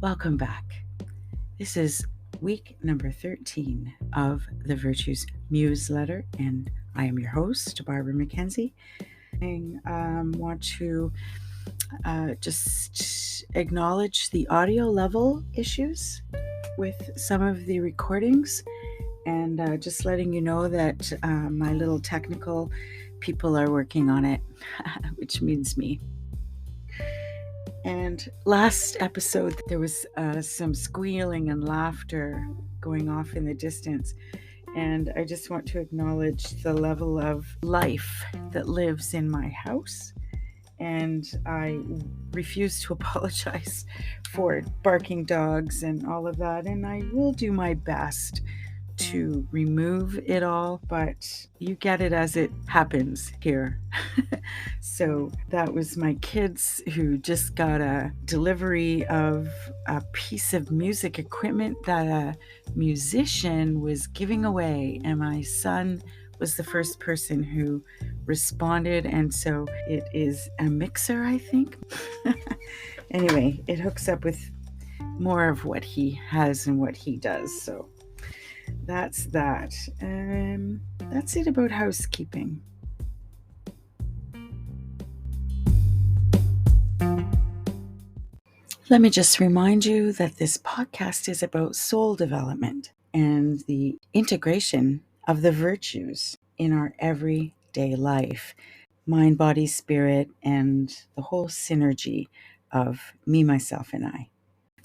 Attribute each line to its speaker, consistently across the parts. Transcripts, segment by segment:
Speaker 1: Welcome back. This is week number 13 of the Virtues Museletter, and I am your host, Barbara McKenzie. I want to just acknowledge the audio level issues with some of the recordings, and just letting you know that my little technical people are working on it, which means me. And last episode, there was some squealing and laughter going off in the distance. And I just want to acknowledge the level of life that lives in my house. And I refuse to apologize for barking dogs and all of that. And I will do my best to remove it all, but you get it as it happens here. So that was my kids who just got a delivery of a piece of music equipment that a musician was giving away, and my son was the first person who responded, and so it is a mixer, I think. Anyway, it hooks up with more of what he has and what he does, so that's that. That's it about housekeeping. Let me just remind you that this podcast is about soul development and the integration of the virtues in our everyday life, mind, body, spirit, and the whole synergy of me, myself, and I.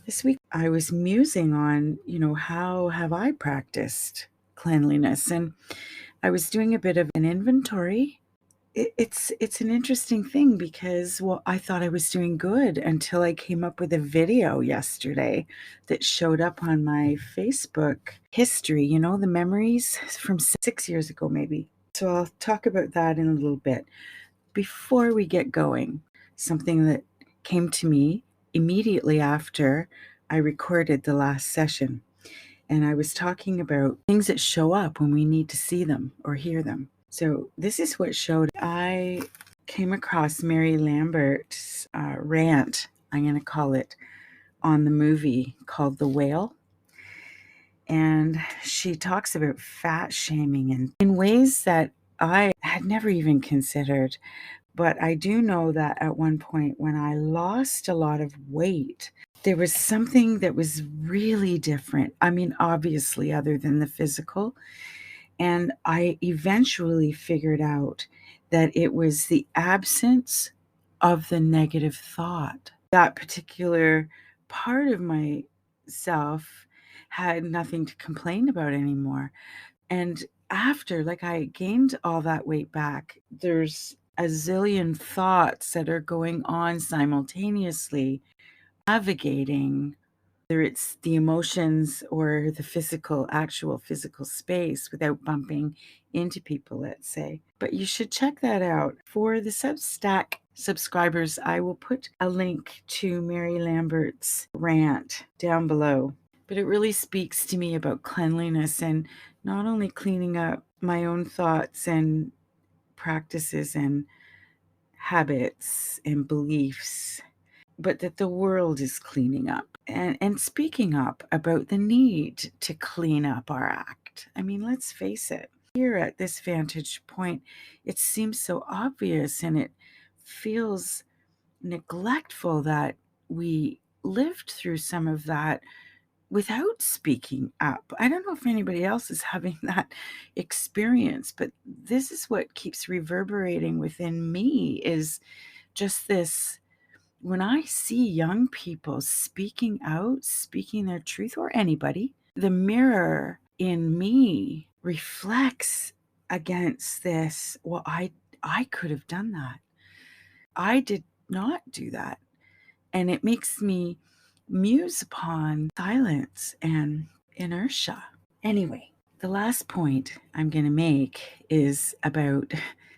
Speaker 1: This week I was musing on, how have I practiced cleanliness? And I was doing a bit of an inventory. It's an interesting thing because, I thought I was doing good until I came up with a video yesterday that showed up on my Facebook history, the memories from 6 years ago maybe. So I'll talk about that in a little bit. Before we get going, something that came to me immediately after I recorded the last session, and I was talking about things that show up when we need to see them or hear them. So this is what showed. I came across Mary Lambert's rant, I'm going to call it, on the movie called The Whale. And she talks about fat shaming and in ways that I had never even considered. But I do know that at one point when I lost a lot of weight, there was something that was really different. I mean, obviously, other than the physical. And I eventually figured out that it was the absence of the negative thought. That particular part of myself had nothing to complain about anymore. And after, I gained all that weight back, there's a zillion thoughts that are going on simultaneously, navigating whether it's the emotions or the actual physical space without bumping into people, let's say. But you should check that out. For the Substack subscribers, I will put a link to Mary Lambert's rant down below. But it really speaks to me about cleanliness, and not only cleaning up my own thoughts and practices and habits and beliefs, but that the world is cleaning up and speaking up about the need to clean up our act. I mean, let's face it, here at this vantage point, it seems so obvious, and it feels neglectful that we lived through some of that without speaking up. I don't know if anybody else is having that experience, but this is what keeps reverberating within me, is just this. When I see young people speaking out, speaking their truth, or anybody, the mirror in me reflects against this. Well, I could have done that. I did not do that. And it makes me muse upon silence and inertia. Anyway, the last point I'm going to make is about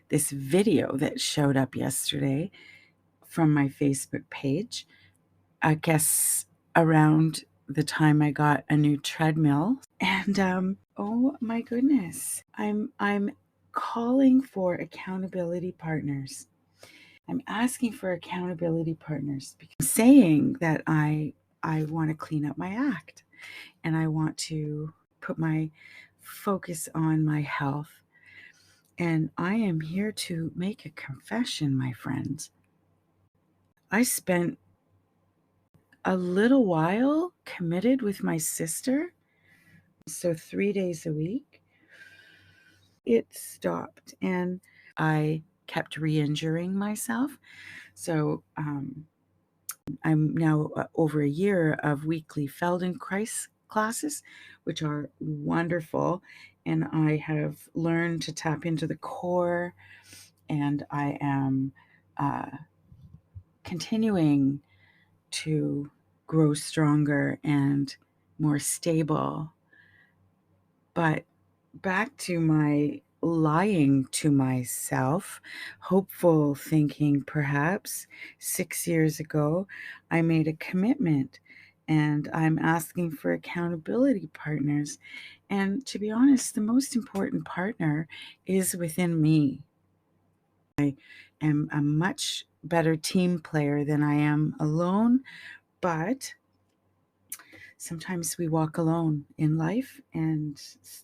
Speaker 1: this video that showed up yesterday from my Facebook page. I guess around the time I got a new treadmill, and oh my goodness, I'm calling for accountability partners. I'm asking for accountability partners because I'm saying that I I want to clean up my act, and I want to put my focus on my health. And I am here to make a confession, my friends. I spent a little while committed with my sister, so 3 days a week. It stopped, and I kept re-injuring myself. So I'm now over a year of weekly Feldenkrais classes, which are wonderful. And I have learned to tap into the core, and I am continuing to grow stronger and more stable. But back to my lying to myself, hopeful thinking perhaps. 6 years ago, I made a commitment, and I'm asking for accountability partners. And to be honest, the most important partner is within me. I am a much better team player than I am alone, but sometimes we walk alone in life, and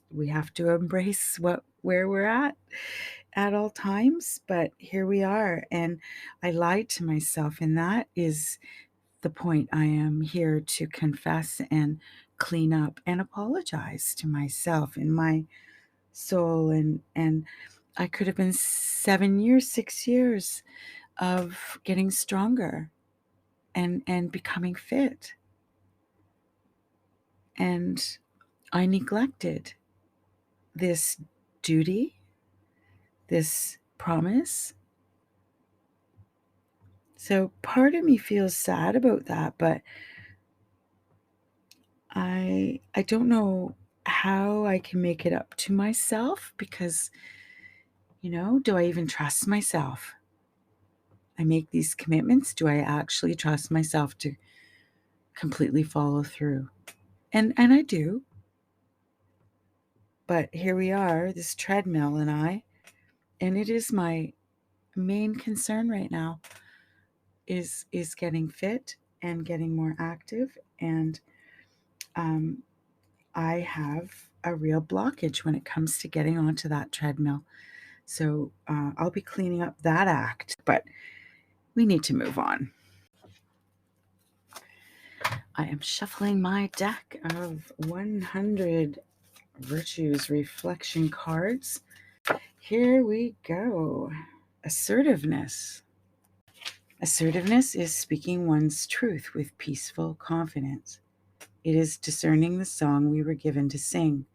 Speaker 1: we have to embrace where we're at all times. But here we are, and I lied to myself, and that is the point. I am here to confess and clean up and apologize to myself and my soul. And I could have been 7 years, 6 years of getting stronger and becoming fit, and I neglected this duty, this promise. So part of me feels sad about that, but I don't know how I can make it up to myself, because, do I even trust myself? I make these commitments. Do I actually trust myself to completely follow through? And I do. But here we are, this treadmill and it is my main concern right now, is getting fit and getting more active. And I have a real blockage when it comes to getting onto that treadmill. So I'll be cleaning up that act, but we need to move on. I am shuffling my deck of 100 virtues reflection cards. Here we go. Assertiveness. Assertiveness is speaking one's truth with peaceful confidence. It is discerning the song we were given to sing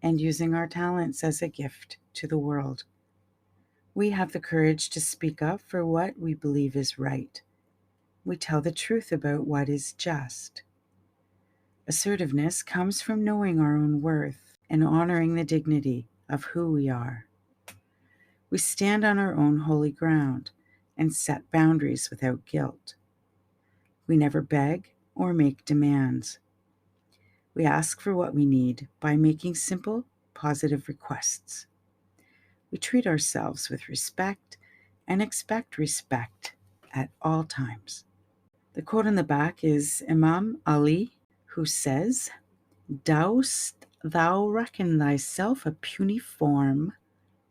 Speaker 1: and using our talents as a gift to the world. We have the courage to speak up for what we believe is right. We tell the truth about what is just. Assertiveness comes from knowing our own worth and honoring the dignity of who we are. We stand on our own holy ground and set boundaries without guilt. We never beg or make demands. We ask for what we need by making simple, positive requests. We treat ourselves with respect and expect respect at all times. The quote on the back is Imam Ali, who says, "Dost thou reckon thyself a puny form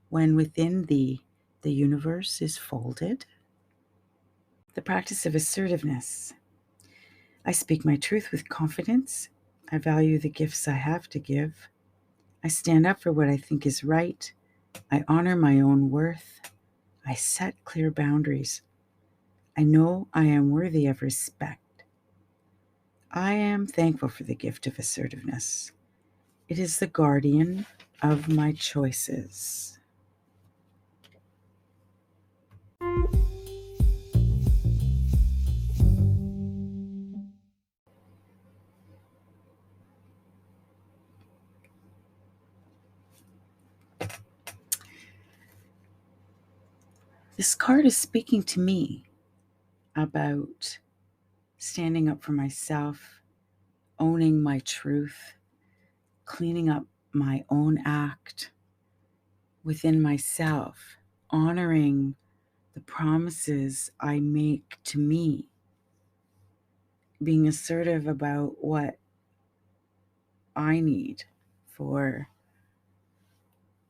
Speaker 1: when within thee the universe is folded?" The practice of assertiveness. I speak my truth with confidence. I value the gifts I have to give. I stand up for what I think is right. I honor my own worth. I set clear boundaries. I know I am worthy of respect. I am thankful for the gift of assertiveness. It is the guardian of my choices. This card is speaking to me about standing up for myself, owning my truth, cleaning up my own act within myself, honoring the promises I make to me, being assertive about what I need for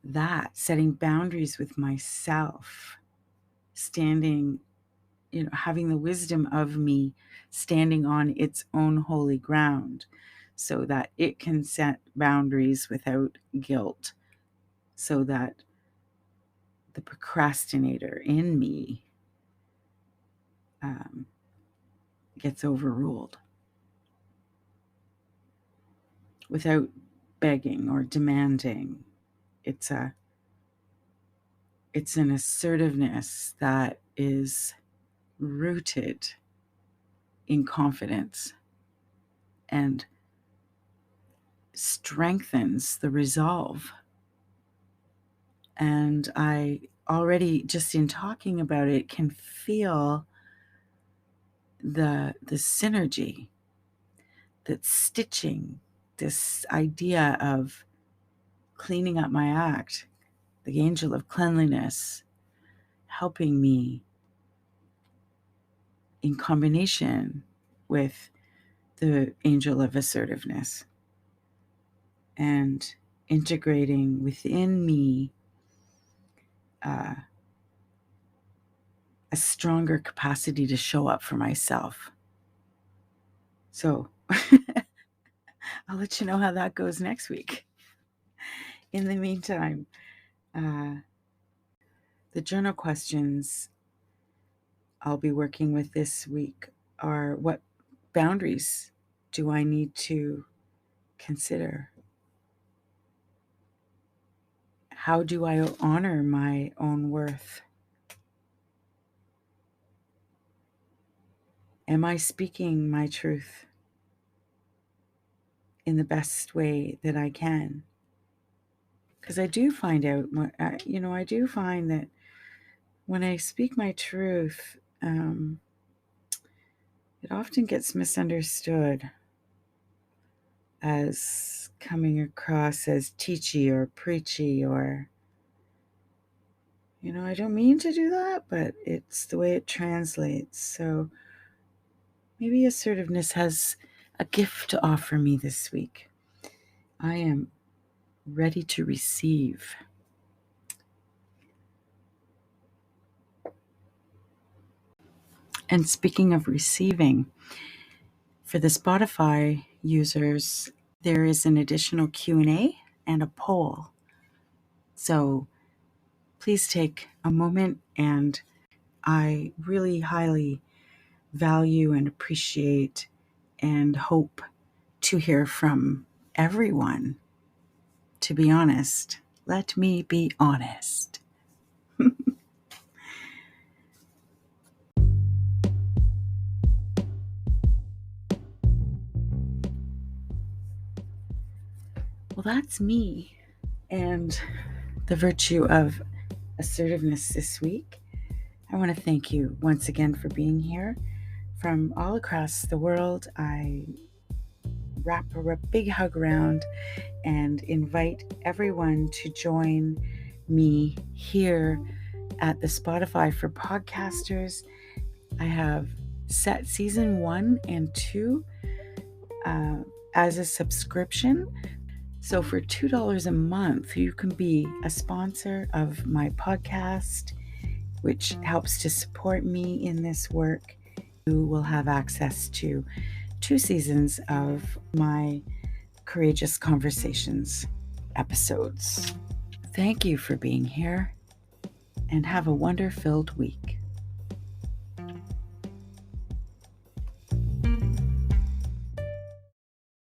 Speaker 1: that, setting boundaries with myself, standing, having the wisdom of me standing on its own holy ground so that it can set boundaries without guilt, so that the procrastinator in me gets overruled without begging or demanding. It's an assertiveness that is rooted in confidence and strengthens the resolve. And I already, just in talking about it, can feel the synergy that's stitching this idea of cleaning up my act, the angel of cleanliness, helping me in combination with the angel of assertiveness, and integrating within me a stronger capacity to show up for myself. So I'll let you know how that goes next week. In the meantime, the journal questions I'll be working with this week are: what boundaries do I need to consider? How do I honor my own worth? Am I speaking my truth in the best way that I can? Because I do find out, I do find that when I speak my truth, it often gets misunderstood as coming across as teachy or preachy, or, I don't mean to do that, but it's the way it translates. So maybe assertiveness has a gift to offer me this week. I am ready to receive. And speaking of receiving, for the Spotify users, there is an additional Q&A and a poll. So please take a moment, and I really highly value and appreciate and hope to hear from everyone. To be honest, let me be honest. Well, that's me and the virtue of assertiveness this week. I want to thank you once again for being here. From all across the world, I wrap a big hug around and invite everyone to join me here at the Spotify for Podcasters. I have set season 1 and 2 as a subscription. So for $2 a month, you can be a sponsor of my podcast, which helps to support me in this work. You will have access to 2 seasons of my Courageous Conversations episodes. Thank you for being here, and have a wonder-filled week.